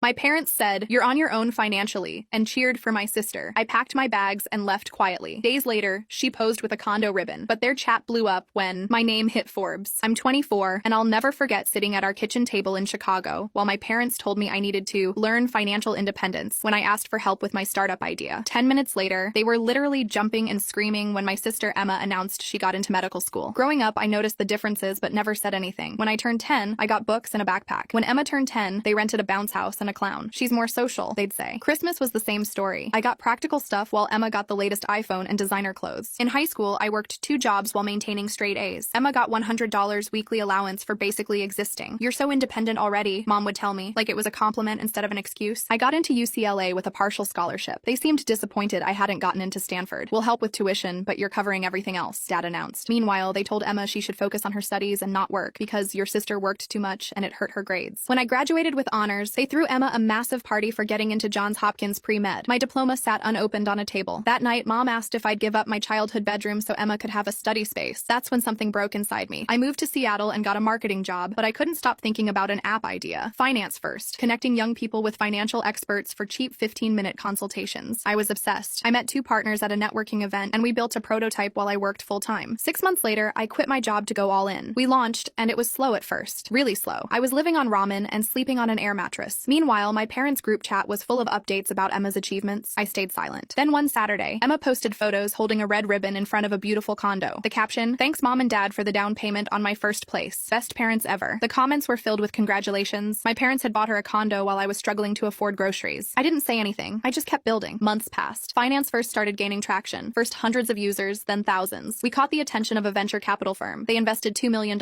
My parents said, "You're on your own financially," and cheered for my sister. I packed my bags and left quietly. Days later, she posed with a condo ribbon, but their chat blew up when my name hit Forbes. I'm 24, and I'll never forget sitting at our kitchen table in Chicago while my parents told me I needed to learn financial independence when I asked for help with my startup idea. 10 minutes later, they were literally jumping and screaming when my sister Emma announced she got into medical school. Growing up, I noticed the differences but never said anything. When I turned 10, I got books and a backpack. When Emma turned 10, they rented a bounce house and a clown. "She's more social," they'd say. Christmas was the same story. I got practical stuff while Emma got the latest iPhone and designer clothes. In high school, I worked 2 jobs while maintaining straight A's. Emma got $100 weekly allowance for basically existing. "You're so independent already," Mom would tell me, like it was a compliment instead of an excuse. I got into UCLA with a partial scholarship. They seemed disappointed I hadn't gotten into Stanford. "We'll help with tuition, but you're covering everything else," Dad announced. Meanwhile, they told Emma she should focus on her studies and not work because your sister worked too much and it hurt her grades. When I graduated with honors, they threw Emma a massive party for getting into Johns Hopkins pre-med. My diploma sat unopened on a table. That night, Mom asked if I'd give up my childhood bedroom so Emma could have a study space. That's when something broke inside me. I moved to Seattle and got a marketing job, but I couldn't stop thinking about an app idea. Finance first, connecting young people with financial experts for cheap 15-minute consultations. I was obsessed. I met 2 partners at a networking event, and we built a prototype while I worked full-time. 6 months later, I quit my job to go all in. We launched, and it was slow at first. Really slow. I was living on ramen and sleeping on an air mattress. Meanwhile, my parents' group chat was full of updates about Emma's achievements. I stayed silent. Then one Saturday, Emma posted photos holding a red ribbon in front of a beautiful condo. The caption, "Thanks Mom and Dad for the down payment on my first place. Best parents ever." The comments were filled with congratulations. My parents had bought her a condo while I was struggling to afford groceries. I didn't say anything. I just kept building. Months passed. Finance first started gaining traction. First hundreds of users, then thousands. We caught the attention of a venture capital firm. They invested $2 million.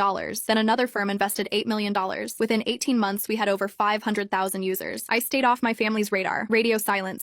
Then another firm invested $8 million. Within 18 months, we had over 500,000 users. I stayed off my family's radar. Radio silence.